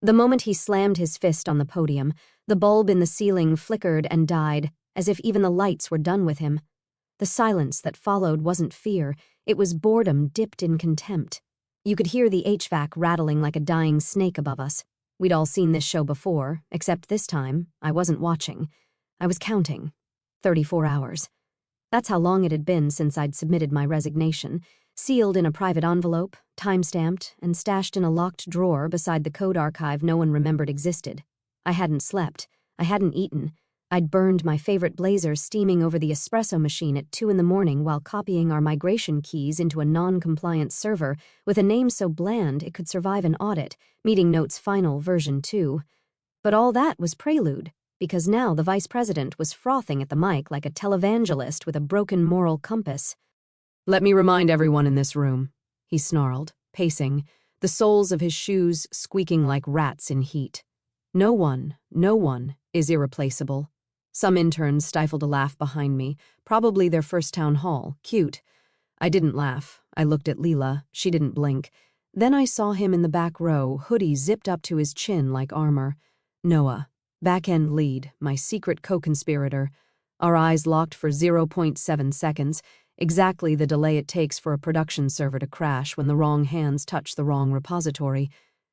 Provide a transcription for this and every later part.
The moment he slammed his fist on the podium, the bulb in the ceiling flickered and died, as if even the lights were done with him. The silence that followed wasn't fear, it was boredom dipped in contempt. You could hear the HVAC rattling like a dying snake above us. We'd all seen this show before, except this time, I wasn't watching. I was counting. 34 hours. That's how long it had been since I'd submitted my resignation, sealed in a private envelope, time-stamped, and stashed in a locked drawer beside the code archive no one remembered existed. I hadn't slept. I hadn't eaten. I'd burned my favorite blazer steaming over the espresso machine at 2 a.m. while copying our migration keys into a non-compliant server with a name so bland it could survive an audit, Meeting Notes Final version 2. But all that was prelude, because now the vice president was frothing at the mic like a televangelist with a broken moral compass. "Let me remind everyone in this room," he snarled, pacing, the soles of his shoes squeaking like rats in heat. No one is irreplaceable." Some interns stifled a laugh behind me, probably their first town hall. Cute. I didn't laugh. I looked at Leela. She didn't blink. Then I saw him in the back row, hoodie zipped up to his chin like armor. Noah, back-end lead, my secret co-conspirator. Our eyes locked for 0.7 seconds, exactly the delay it takes for a production server to crash when the wrong hands touch the wrong repository.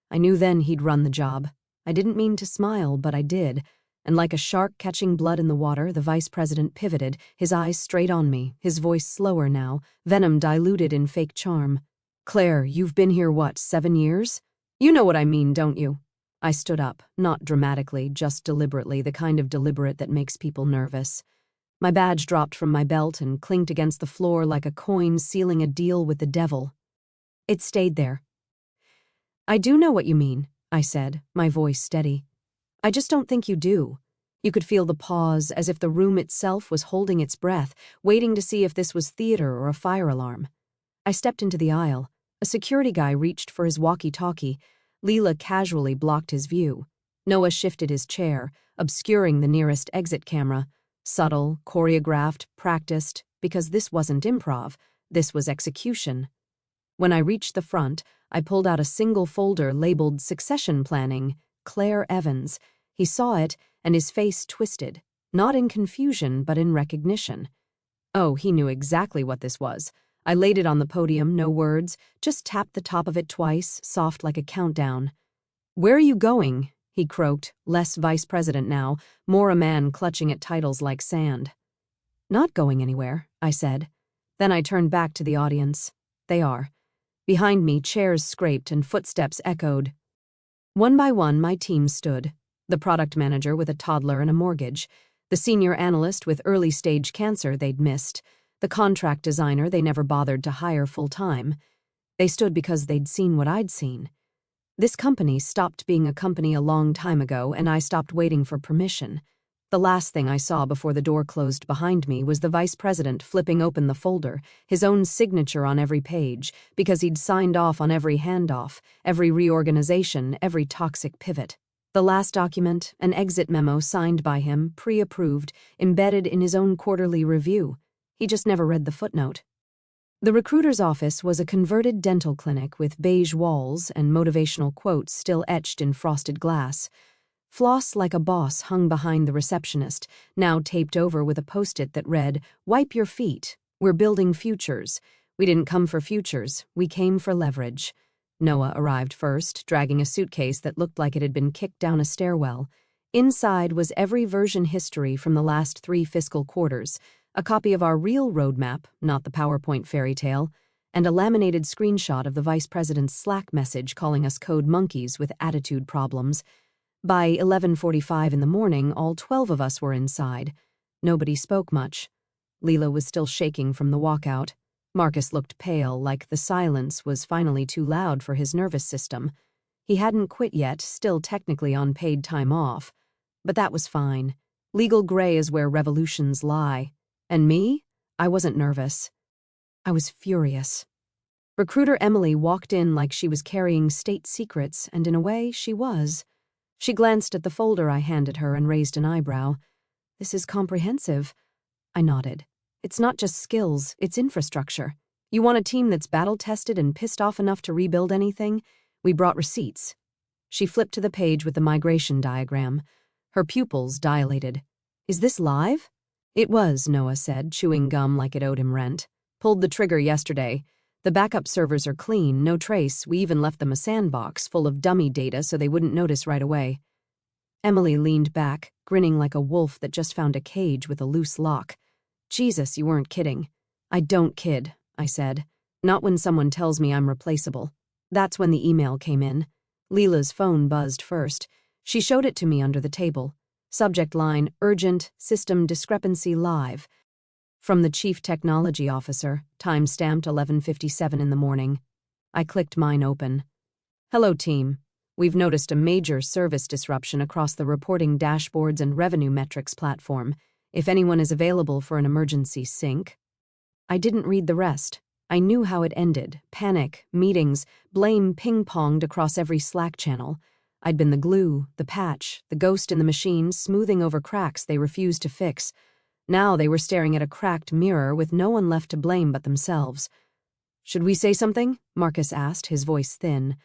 I knew then he'd run the job. I didn't mean to smile, but I did. And like a shark catching blood in the water, the vice president pivoted, his eyes straight on me, his voice slower now, venom diluted in fake charm. "Claire, you've been here, what, 7 years? You know what I mean, don't you?" I stood up, not dramatically, just deliberately, the kind of deliberate that makes people nervous. My badge dropped from my belt and clinked against the floor like a coin sealing a deal with the devil. It stayed there. "I do know what you mean," I said, my voice steady. "I just don't think you do." You could feel the pause, as if the room itself was holding its breath, waiting to see if this was theater or a fire alarm. I stepped into the aisle. A security guy reached for his walkie-talkie. Leela casually blocked his view. Noah shifted his chair, obscuring the nearest exit camera. Subtle, choreographed, practiced, because this wasn't improv, this was execution. When I reached the front, I pulled out a single folder labeled Succession Planning, Claire Evans. He saw it, and his face twisted, not in confusion, but in recognition. Oh, he knew exactly what this was. I laid it on the podium, no words, just tapped the top of it twice, soft like a countdown. "Where are you going?" he croaked, less vice president now, more a man clutching at titles like sand. "Not going anywhere," I said. Then I turned back to the audience. They are. Behind me, chairs scraped and footsteps echoed. One by one, my team stood. The product manager with a toddler and a mortgage, the senior analyst with early-stage cancer they'd missed, the contract designer they never bothered to hire full-time. They stood because they'd seen what I'd seen. This company stopped being a company a long time ago, and I stopped waiting for permission. The last thing I saw before the door closed behind me was the vice president flipping open the folder, his own signature on every page, because he'd signed off on every handoff, every reorganization, every toxic pivot. The last document, an exit memo signed by him, pre-approved, embedded in his own quarterly review. He just never read the footnote. The recruiter's office was a converted dental clinic with beige walls and motivational quotes still etched in frosted glass. Floss like a boss hung behind the receptionist, now taped over with a post-it that read, "Wipe your feet. We're building futures. We didn't come for futures. We came for leverage." Noah arrived first, dragging a suitcase that looked like it had been kicked down a stairwell. Inside was every version history from the last 3 fiscal quarters, a copy of our real roadmap, not the PowerPoint fairy tale, and a laminated screenshot of the vice president's Slack message calling us code monkeys with attitude problems. By 11:45 in the morning, all 12 of us were inside. Nobody spoke much. Leela was still shaking from the walkout. Marcus looked pale, like the silence was finally too loud for his nervous system. He hadn't quit yet, still technically on paid time off. But that was fine. Legal gray is where revolutions lie. And me? I wasn't nervous. I was furious. Recruiter Emily walked in like she was carrying state secrets, and in a way, she was. She glanced at the folder I handed her and raised an eyebrow. "This is comprehensive." I nodded. "It's not just skills, it's infrastructure. You want a team that's battle-tested and pissed off enough to rebuild anything? We brought receipts." She flipped to the page with the migration diagram. Her pupils dilated. Is this live? It was, Noah said, chewing gum like it owed him rent. Pulled the trigger yesterday. The backup servers are clean, no trace. We even left them a sandbox full of dummy data so they wouldn't notice right away. Emily leaned back, grinning like a wolf that just found a cage with a loose lock. Jesus, you weren't kidding. I don't kid, I said. Not when someone tells me I'm replaceable. That's when the email came in. Leela's phone buzzed first. She showed it to me under the table. Subject line, urgent, system discrepancy live. From the chief technology officer, time stamped 11:57 in the morning. I clicked mine open. Hello, team. We've noticed a major service disruption across the reporting dashboards and revenue metrics platform. If anyone is available for an emergency sync. I didn't read the rest. I knew how it ended. Panic, meetings, blame ping-ponged across every Slack channel. I'd been the glue, the patch, the ghost in the machine smoothing over cracks they refused to fix. Now they were staring at a cracked mirror with no one left to blame but themselves. Should we say something? Marcus asked, his voice thin.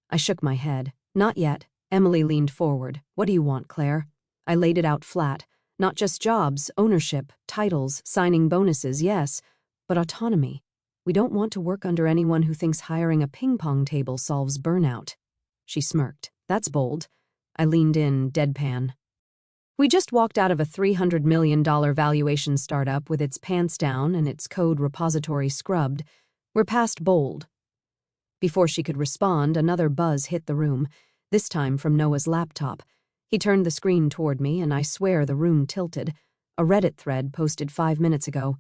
I shook my head. Not yet. Emily leaned forward. What do you want, Claire? I laid it out flat. Not just jobs, ownership, titles, signing bonuses, yes, but autonomy. We don't want to work under anyone who thinks hiring a ping-pong table solves burnout. She smirked. That's bold. I leaned in, deadpan. We just walked out of a $300 million valuation startup with its pants down and its code repository scrubbed. We're past bold. Before she could respond, another buzz hit the room, this time from Noah's laptop. He turned the screen toward me, and I swear the room tilted. A Reddit thread posted 5 minutes ago.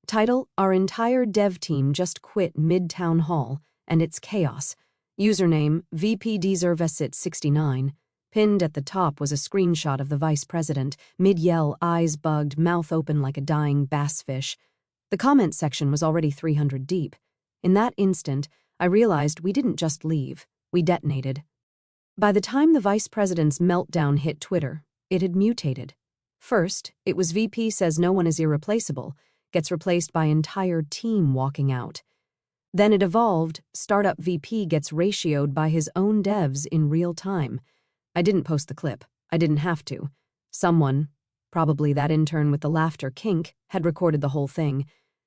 Title, Our entire dev team just quit mid-town hall, and it's chaos. Username, VPDzervesit69. Pinned at the top was a screenshot of the vice president, mid-yell, eyes bugged, mouth open like a dying bass fish. The comment section was already 300 deep. In that instant, I realized we didn't just leave, we detonated. By the time the vice president's meltdown hit Twitter, it had mutated. First, it was VP says no one is irreplaceable, gets replaced by entire team walking out. Then it evolved, startup VP gets ratioed by his own devs in real time. I didn't post the clip. I didn't have to. Someone, probably that intern with the laughter kink, had recorded the whole thing.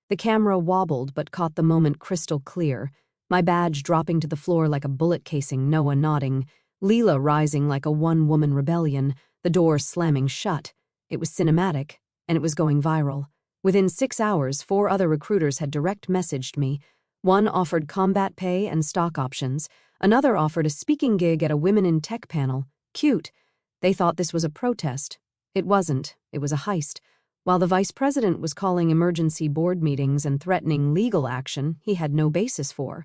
The camera wobbled but caught the moment crystal clear. My badge dropping to the floor like a bullet casing, Noah nodding, Leela rising like a one-woman rebellion, the door slamming shut. It was cinematic, and it was going viral. Within 6 hours, 4 other recruiters had direct messaged me. One offered combat pay and stock options. Another offered a speaking gig at a Women in Tech panel. Cute. They thought this was a protest. It wasn't. It was a heist. While the vice president was calling emergency board meetings and threatening legal action he had no basis for,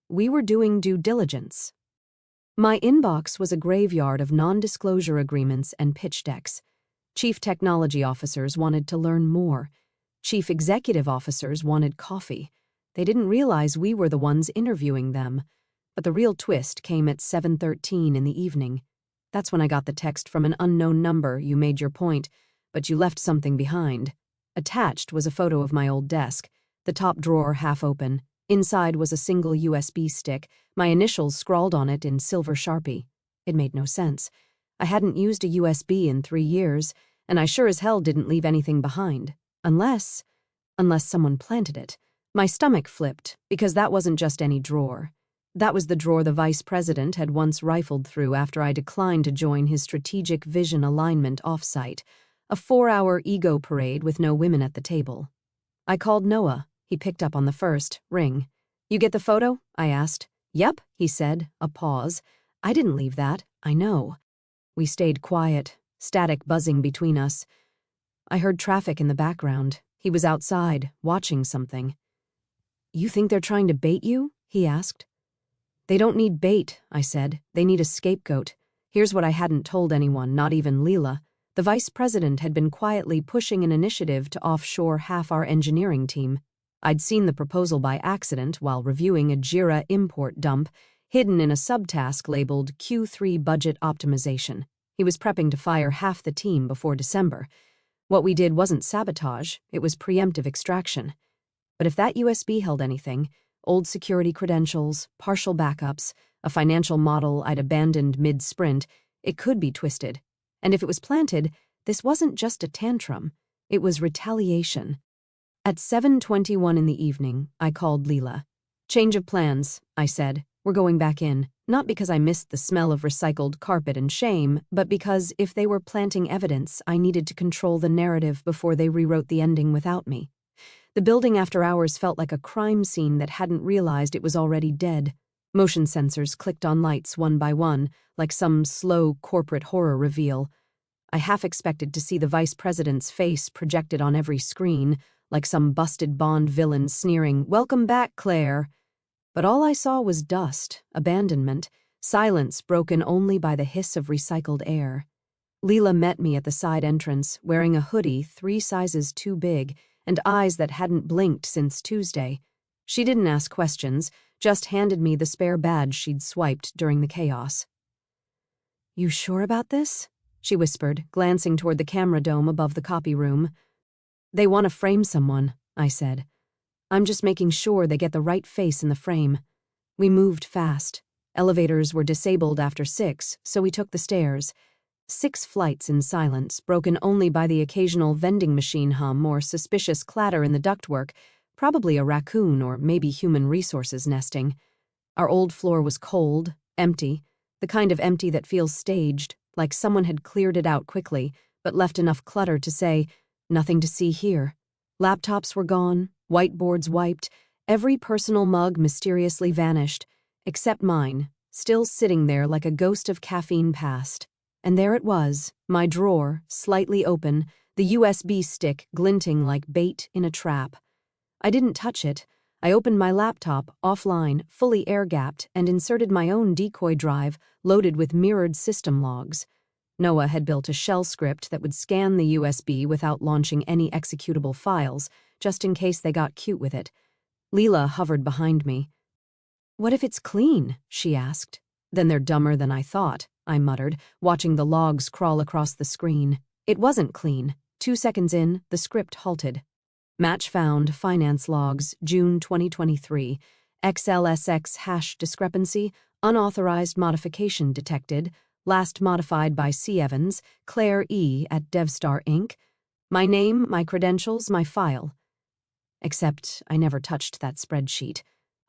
we were doing due diligence. My inbox was a graveyard of non-disclosure agreements and pitch decks. Chief technology officers wanted to learn more. Chief executive officers wanted coffee. They didn't realize we were the ones interviewing them. But the real twist came at 7:13 in the evening. That's when I got the text from an unknown number. You made your point, but you left something behind. Attached was a photo of my old desk, the top drawer half open. Inside was a single USB stick, my initials scrawled on it in silver Sharpie. It made no sense. I hadn't used a USB in 3 years, and I sure as hell didn't leave anything behind. Unless someone planted it. My stomach flipped, because that wasn't just any drawer. That was the drawer the vice president had once rifled through after I declined to join his strategic vision alignment offsite, a 4-hour ego parade with no women at the table. I called Noah. He picked up on the first ring. You get the photo? I asked. Yep, he said, a pause. I didn't leave that, I know. We stayed quiet, static buzzing between us. I heard traffic in the background. He was outside, watching something. You think they're trying to bait you? He asked. They don't need bait, I said. They need a scapegoat. Here's what I hadn't told anyone, not even Leela. The vice president had been quietly pushing an initiative to offshore half our engineering team. I'd seen the proposal by accident while reviewing a Jira import dump, hidden in a subtask labeled Q3 budget optimization. He was prepping to fire half the team before December. What we did wasn't sabotage, it was preemptive extraction. But if that USB held anything, Old security credentials, partial backups, a financial model I'd abandoned mid-sprint. It could be twisted. And if it was planted, this wasn't just a tantrum. It was retaliation. At 7:21 in the evening, I called Leela. "Change of plans," I said. "We're going back in." Not because I missed the smell of recycled carpet and shame, but because if they were planting evidence, I needed to control the narrative before they rewrote the ending without me. The building after hours felt like a crime scene that hadn't realized it was already dead. Motion sensors clicked on lights one by one, like some slow corporate horror reveal. I half expected to see the vice president's face projected on every screen, like some busted Bond villain sneering, "Welcome back, Claire." But all I saw was dust, abandonment, silence broken only by the hiss of recycled air. Leela met me at the side entrance, wearing a hoodie 3 sizes too big and eyes that hadn't blinked since Tuesday. She didn't ask questions, just handed me the spare badge she'd swiped during the chaos. "You sure about this?" she whispered, glancing toward the camera dome above the copy room. "They want to frame someone," I said. "I'm just making sure they get the right face in the frame." We moved fast. Elevators were disabled after 6, so we took the stairs. 6 flights in silence, broken only by the occasional vending machine hum or suspicious clatter in the ductwork, probably a raccoon or maybe human resources nesting. Our old floor was cold, empty, the kind of empty that feels staged, like someone had cleared it out quickly, but left enough clutter to say, "Nothing to see here." Laptops were gone, whiteboards wiped, every personal mug mysteriously vanished, except mine, still sitting there like a ghost of caffeine past. And there it was, my drawer, slightly open, the USB stick glinting like bait in a trap. I didn't touch it. I opened my laptop, offline, fully air-gapped, and inserted my own decoy drive, loaded with mirrored system logs. Noah had built a shell script that would scan the USB without launching any executable files, just in case they got cute with it. Leela hovered behind me. "What if it's clean?" she asked. "Then they're dumber than I thought," I muttered, watching the logs crawl across the screen. It wasn't clean. 2 seconds in, the script halted. "Match found, finance logs, June 2023. XLSX hash discrepancy, unauthorized modification detected, last modified by C. Evans, Claire E. at DevStar Inc. My name, my credentials, my file." Except I never touched that spreadsheet.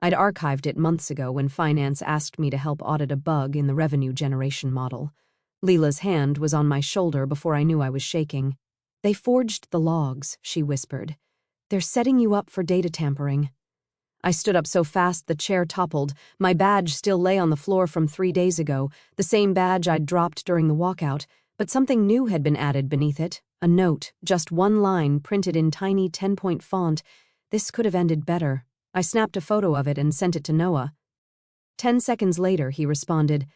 I'd archived it months ago when finance asked me to help audit a bug in the revenue generation model. Leela's hand was on my shoulder before I knew I was shaking. "They forged the logs," she whispered. "They're setting you up for data tampering." I stood up so fast the chair toppled. My badge still lay on the floor from 3 days ago, the same badge I'd dropped during the walkout, but something new had been added beneath it. A note, just 1 line printed in tiny 10-point font. This could have ended better. I snapped a photo of it and sent it to Noah. 10 seconds later, he responded,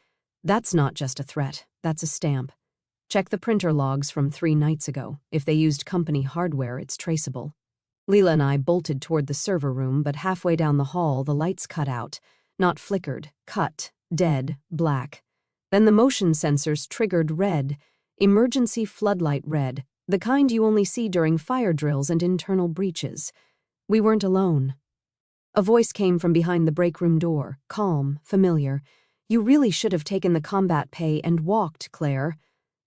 "That's not just a threat, that's a stamp. Check the printer logs from 3 nights ago. If they used company hardware, it's traceable." Leela and I bolted toward the server room, but halfway down the hall, the lights cut out. Not flickered, cut, dead, black. Then the motion sensors triggered red, emergency floodlight red, the kind you only see during fire drills and internal breaches. We weren't alone. A voice came from behind the break room door, calm, familiar. "You really should have taken the combat pay and walked, Claire."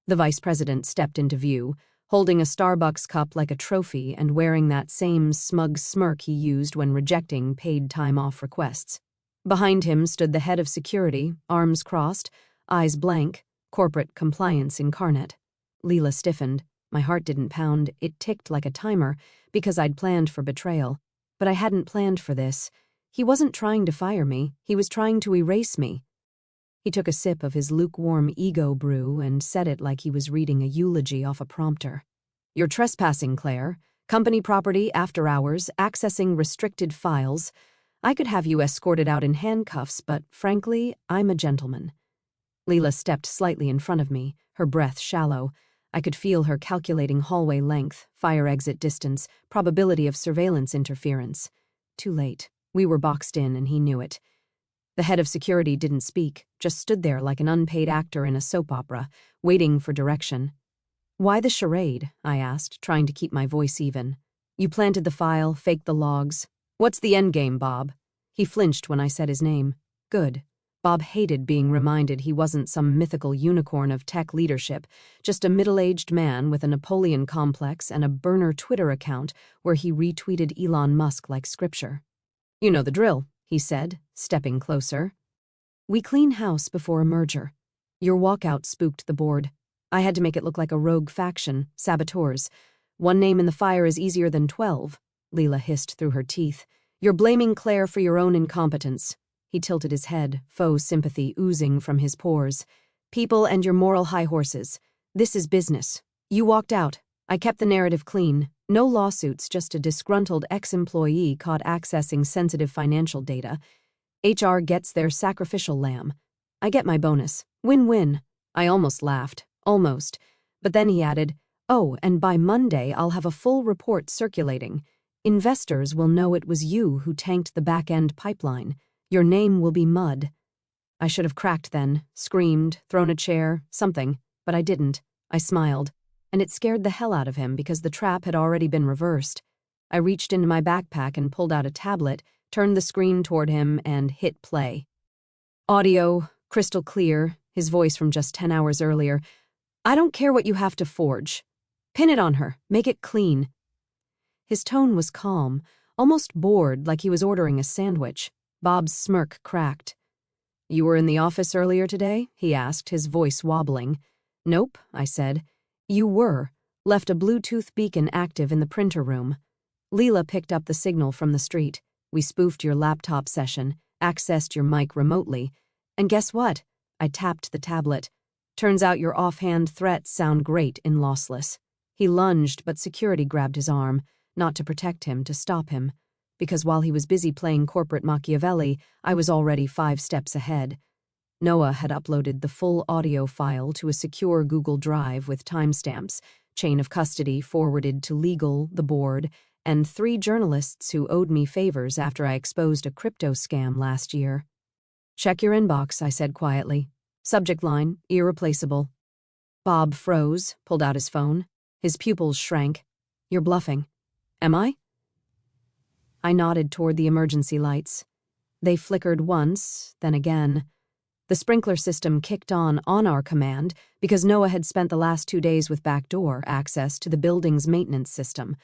The vice president stepped into view, holding a Starbucks cup like a trophy and wearing that same smug smirk he used when rejecting paid time off requests. Behind him stood the head of security, arms crossed, eyes blank, corporate compliance incarnate. Leela stiffened. My heart didn't pound, it ticked like a timer, because I'd planned for betrayal. But I hadn't planned for this. He wasn't trying to fire me, he was trying to erase me. He took a sip of his lukewarm ego brew and said it like he was reading a eulogy off a prompter. "You're trespassing, Claire. Company property, after hours, accessing restricted files. I could have you escorted out in handcuffs, but frankly, I'm a gentleman." Leela stepped slightly in front of me, her breath shallow. I could feel her calculating hallway length, fire exit distance, probability of surveillance interference. Too late. We were boxed in, and he knew it. The head of security didn't speak, just stood there like an unpaid actor in a soap opera, waiting for direction. "Why the charade?" I asked, trying to keep my voice even. "You planted the file, faked the logs. What's the endgame, Bob?" He flinched when I said his name. Good. Bob hated being reminded he wasn't some mythical unicorn of tech leadership, just a middle-aged man with a Napoleon complex and a burner Twitter account where he retweeted Elon Musk like scripture. You know the drill, he said, stepping closer. We clean house before a merger. Your walkout spooked the board. I had to make it look like a rogue faction, saboteurs. One name in the fire is easier than 12, Leela hissed through her teeth. You're blaming Claire for your own incompetence. He tilted his head, faux sympathy oozing from his pores. People and your moral high horses. This is business. You walked out. I kept the narrative clean. No lawsuits, just a disgruntled ex-employee caught accessing sensitive financial data. HR gets their sacrificial lamb. I get my bonus. Win-win. I almost laughed. Almost. But then he added, oh, and by Monday I'll have a full report circulating. Investors will know it was you who tanked the back-end pipeline. Your name will be mud. I should have cracked then, screamed, thrown a chair, something, but I didn't. I smiled, and it scared the hell out of him because the trap had already been reversed. I reached into my backpack and pulled out a tablet, turned the screen toward him, and hit play. Audio, crystal clear, his voice from just 10 hours earlier. I don't care what you have to forge. Pin it on her. Make it clean. His tone was calm, almost bored like he was ordering a sandwich. Bob's smirk cracked. You were in the office earlier today? He asked, his voice wobbling. Nope, I said. You were. Left a Bluetooth beacon active in the printer room. Leela picked up the signal from the street. We spoofed your laptop session, accessed your mic remotely. And guess what? I tapped the tablet. Turns out your offhand threats sound great in lossless. He lunged, but security grabbed his arm, not to protect him, to stop him. Because while he was busy playing corporate Machiavelli, I was already 5 steps ahead. Noah had uploaded the full audio file to a secure Google Drive with timestamps, chain of custody forwarded to legal, the board, and 3 journalists who owed me favors after I exposed a crypto scam last year. Check your inbox, I said quietly. Subject line, irreplaceable. Bob froze, pulled out his phone. His pupils shrank. You're bluffing. Am I? I nodded toward the emergency lights. They flickered once, then again. The sprinkler system kicked on our command because Noah had spent the last 2 days with backdoor access to the building's maintenance system.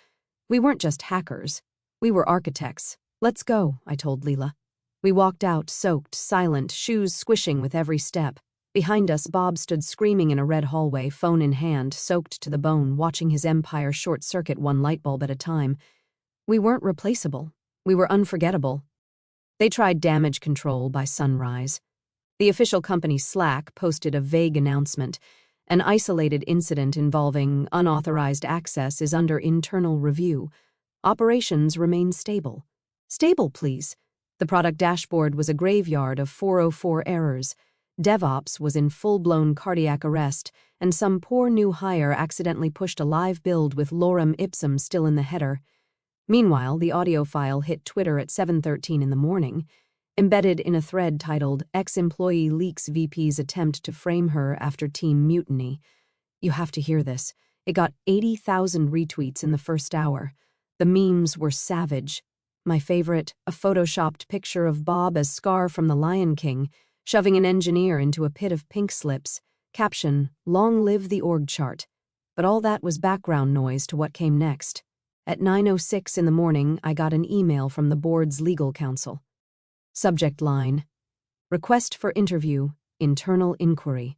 We weren't just hackers. We were architects. Let's go, I told Leela. We walked out, soaked, silent, shoes squishing with every step. Behind us, Bob stood screaming in a red hallway, phone in hand, soaked to the bone, watching his empire short-circuit one light bulb at a time. We weren't replaceable. We were unforgettable. They tried damage control by sunrise. The official company Slack posted a vague announcement. An isolated incident involving unauthorized access is under internal review. Operations remain stable. Stable, please. The product dashboard was a graveyard of 404 errors. DevOps was in full-blown cardiac arrest, and some poor new hire accidentally pushed a live build with lorem ipsum still in the header. Meanwhile, the audio file hit Twitter at 7:13 in the morning, embedded in a thread titled Ex-Employee Leaks VP's Attempt to Frame Her After Team Mutiny. You have to hear this. It got 80,000 retweets in the first hour. The memes were savage. My favorite, a photoshopped picture of Bob as Scar from The Lion King, shoving an engineer into a pit of pink slips. Caption, Long live the org chart. But all that was background noise to what came next. At 9:06 in the morning, I got an email from the board's legal counsel. Subject line, Request for interview, internal inquiry.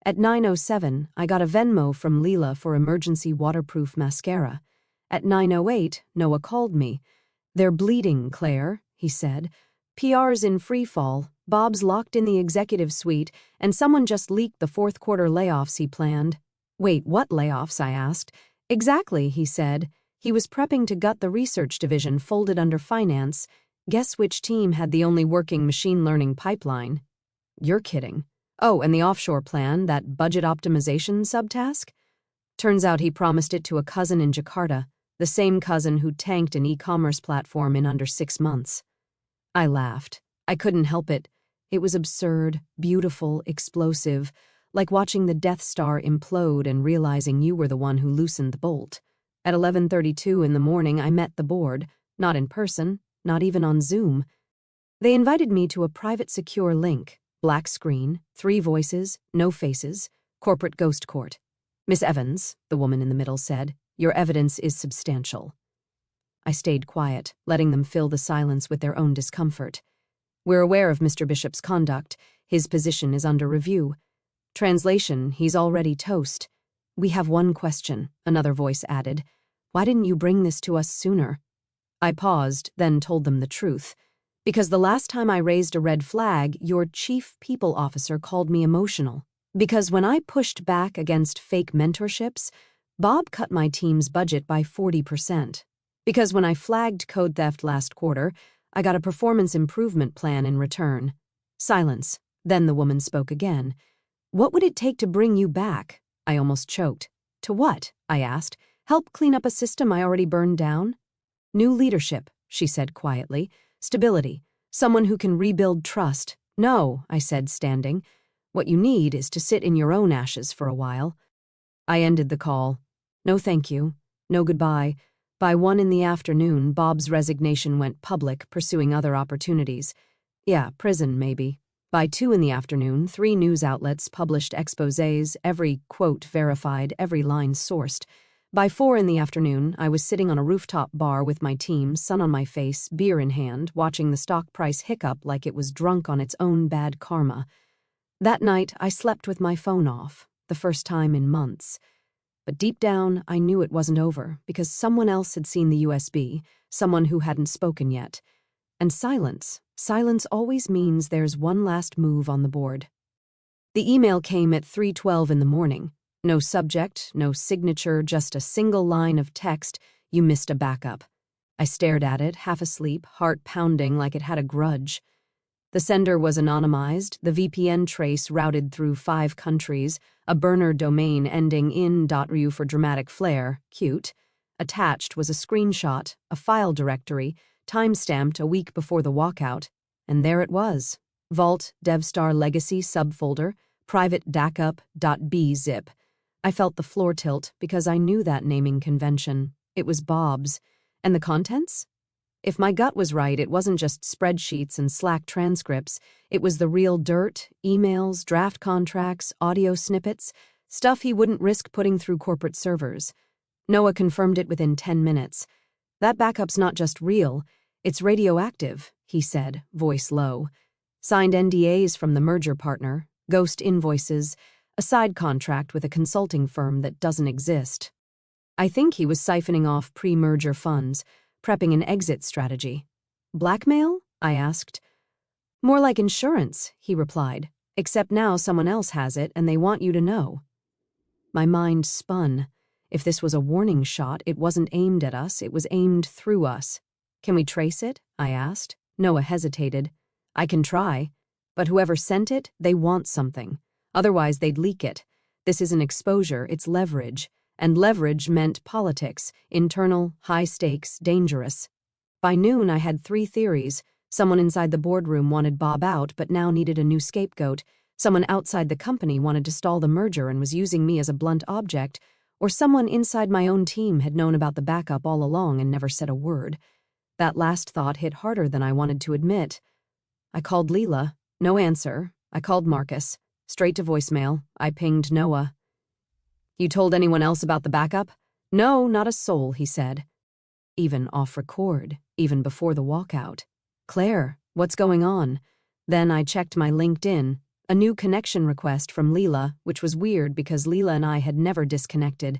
At 9:07, I got a Venmo from Leela for emergency waterproof mascara. At 9:08, Noah called me. They're bleeding, Claire, he said. PR's in free fall, Bob's locked in the executive suite, and someone just leaked the fourth quarter layoffs he planned. Wait, what layoffs? I asked. Exactly, he said. He was prepping to gut the research division folded under finance. Guess which team had the only working machine learning pipeline? You're kidding. Oh, and the offshore plan, that budget optimization subtask? Turns out he promised it to a cousin in Jakarta, the same cousin who tanked an e-commerce platform in under 6 months. I laughed. I couldn't help it. It was absurd, beautiful, explosive, like watching the Death Star implode and realizing you were the one who loosened the bolt. At 11:32 in the morning, I met the board, not in person, not even on Zoom. They invited me to a private secure link, black screen, 3 voices, no faces, corporate ghost court. Miss Evans, the woman in the middle said, your evidence is substantial. I stayed quiet, letting them fill the silence with their own discomfort. We're aware of Mr. Bishop's conduct. His position is under review. Translation, he's already toast. We have one question, another voice added. Why didn't you bring this to us sooner? I paused, then told them the truth. Because the last time I raised a red flag, your chief people officer called me emotional. Because when I pushed back against fake mentorships, Bob cut my team's budget by 40%. Because when I flagged code theft last quarter, I got a performance improvement plan in return. Silence. Then the woman spoke again. What would it take to bring you back? I almost choked. To what? I asked. Help clean up a system I already burned down? New leadership, she said quietly. Stability. Someone who can rebuild trust. No, I said, standing. What you need is to sit in your own ashes for a while. I ended the call. No thank you. No goodbye. By 1 in the afternoon, Bob's resignation went public, pursuing other opportunities. Yeah, prison, maybe. By 2 in the afternoon, 3 news outlets published exposés, every quote verified, every line sourced. By 4 in the afternoon, I was sitting on a rooftop bar with my team, sun on my face, beer in hand, watching the stock price hiccup like it was drunk on its own bad karma. That night, I slept with my phone off, the first time in months. But deep down, I knew it wasn't over, because someone else had seen the USB, someone who hadn't spoken yet. And silence always means there's one last move on the board. The email came at 3:12 in the morning. No subject, no signature, just a single line of text, you missed a backup. I stared at it, half asleep, heart pounding like it had a grudge. The sender was anonymized, the VPN trace routed through 5 countries, a burner domain ending in .ru for dramatic flair, cute. Attached was a screenshot, a file directory, time-stamped a week before the walkout, and there it was. Vault, DevStar Legacy subfolder, private backup.bzip. I felt the floor tilt because I knew that naming convention. It was Bob's. And the contents? If my gut was right, it wasn't just spreadsheets and Slack transcripts. It was the real dirt, emails, draft contracts, audio snippets, stuff he wouldn't risk putting through corporate servers. Noah confirmed it within 10 minutes. That backup's not just real, it's radioactive, he said, voice low. Signed NDAs from the merger partner, ghost invoices, a side contract with a consulting firm that doesn't exist. I think he was siphoning off pre-merger funds, prepping an exit strategy. Blackmail? I asked. More like insurance, he replied, except now someone else has it and they want you to know. My mind spun. If this was a warning shot, it wasn't aimed at us, it was aimed through us. Can we trace it? I asked. Noah hesitated. I can try. But whoever sent it, they want something. Otherwise, they'd leak it. This isn't exposure, it's leverage. And leverage meant politics, internal, high stakes, dangerous. By noon, I had 3 theories. Someone inside the boardroom wanted Bob out, but now needed a new scapegoat. Someone outside the company wanted to stall the merger and was using me as a blunt object. Or someone inside my own team had known about the backup all along and never said a word. That last thought hit harder than I wanted to admit. I called Leela. No answer. I called Marcus. Straight to voicemail. I pinged Noah. You told anyone else about the backup? No, not a soul, he said. Even off record, even before the walkout. Claire, what's going on? Then I checked my LinkedIn, a new connection request from Leela, which was weird because Leela and I had never disconnected.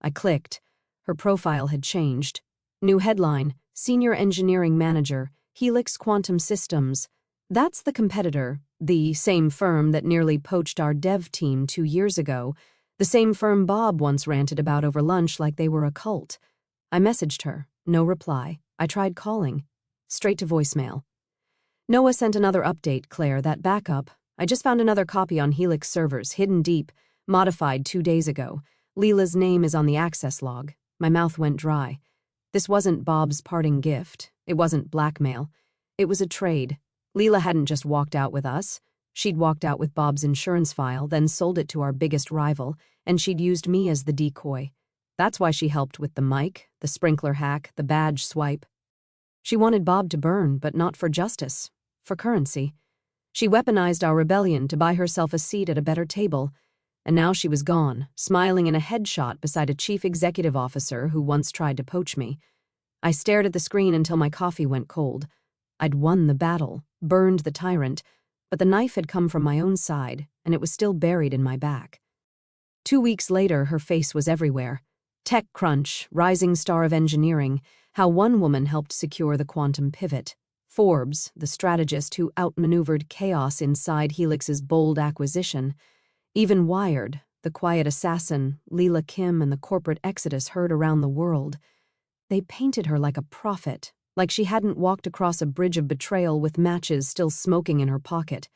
I clicked. Her profile had changed. New headline, Senior Engineering Manager, Helix Quantum Systems. That's the competitor, the same firm that nearly poached our dev team 2 years ago, the same firm Bob once ranted about over lunch like they were a cult. I messaged her. No reply. I tried calling. Straight to voicemail. Noah sent another update, Claire, that backup. I just found another copy on Helix servers, hidden deep, modified 2 days ago. Leela's name is on the access log. My mouth went dry. This wasn't Bob's parting gift. It wasn't blackmail. It was a trade. Leela hadn't just walked out with us. She'd walked out with Bob's insurance file, then sold it to our biggest rival, and she'd used me as the decoy. That's why she helped with the mic, the sprinkler hack, the badge swipe. She wanted Bob to burn, but not for justice. for currency. She weaponized our rebellion to buy herself a seat at a better table, and now she was gone, smiling in a headshot beside a chief executive officer who once tried to poach me. I stared at the screen until my coffee went cold. I'd won the battle, burned the tyrant, but the knife had come from my own side, and it was still buried in my back. 2 weeks later, her face was everywhere. TechCrunch, rising star of engineering, how one woman helped secure the quantum pivot. Forbes, the strategist who outmaneuvered chaos inside Helix's bold acquisition. Even Wired, the quiet assassin, Leela Kim and the corporate exodus heard around the world. They painted her like a prophet, like she hadn't walked across a bridge of betrayal with matches still smoking in her pocket.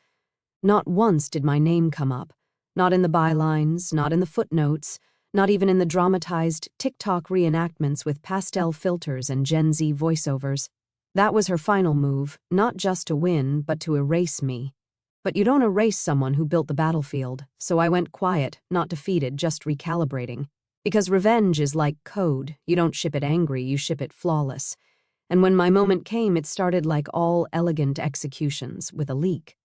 Not once did my name come up. Not in the bylines, not in the footnotes, not even in the dramatized TikTok reenactments with pastel filters and Gen Z voiceovers. That was her final move, not just to win, but to erase me. But you don't erase someone who built the battlefield, so I went quiet, not defeated, just recalibrating. Because revenge is like code. You don't ship it angry, you ship it flawless. And when my moment came, it started like all elegant executions, with a leak.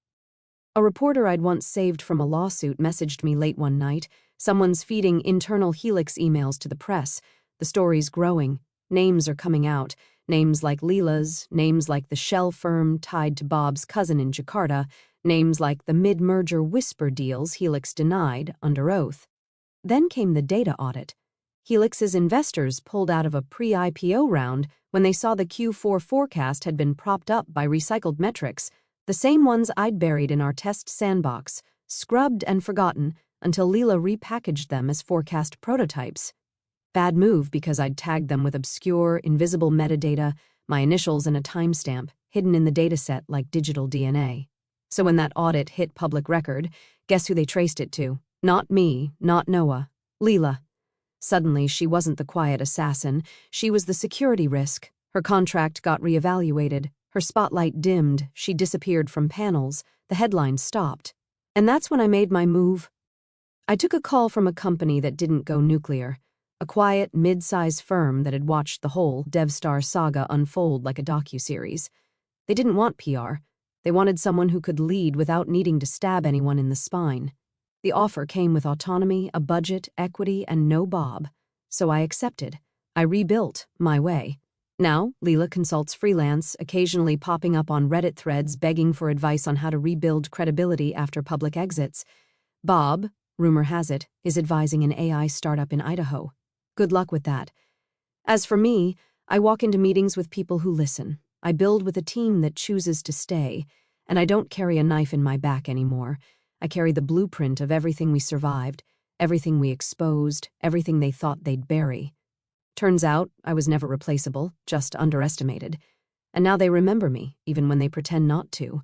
A reporter I'd once saved from a lawsuit messaged me late one night. Someone's feeding internal Helix emails to the press. The story's growing. Names are coming out. Names like Leela's, names like the shell firm tied to Bob's cousin in Jakarta, names like the mid-merger whisper deals Helix denied under oath. Then came the data audit. Helix's investors pulled out of a pre-IPO round when they saw the Q4 forecast had been propped up by recycled metrics, the same ones I'd buried in our test sandbox, scrubbed and forgotten until Leela repackaged them as forecast prototypes. Bad move because I'd tagged them with obscure, invisible metadata, my initials and a timestamp, hidden in the dataset like digital DNA. So when that audit hit public record, guess who they traced it to? Not me, not Noah, Leela. Suddenly, she wasn't the quiet assassin, she was the security risk. Her contract got reevaluated, her spotlight dimmed, she disappeared from panels, the headlines stopped. And that's when I made my move. I took a call from a company that didn't go nuclear. A quiet, mid-size firm that had watched the whole DevStar saga unfold like a docuseries. They didn't want PR. They wanted someone who could lead without needing to stab anyone in the spine. The offer came with autonomy, a budget, equity, and no Bob. So I accepted. I rebuilt my way. Now, Leela consults freelance, occasionally popping up on Reddit threads begging for advice on how to rebuild credibility after public exits. Bob, rumor has it, is advising an AI startup in Idaho. Good luck with that. As for me, I walk into meetings with people who listen. I build with a team that chooses to stay, and I don't carry a knife in my back anymore. I carry the blueprint of everything we survived, everything we exposed, everything they thought they'd bury. Turns out, I was never replaceable, just underestimated. And now they remember me, even when they pretend not to.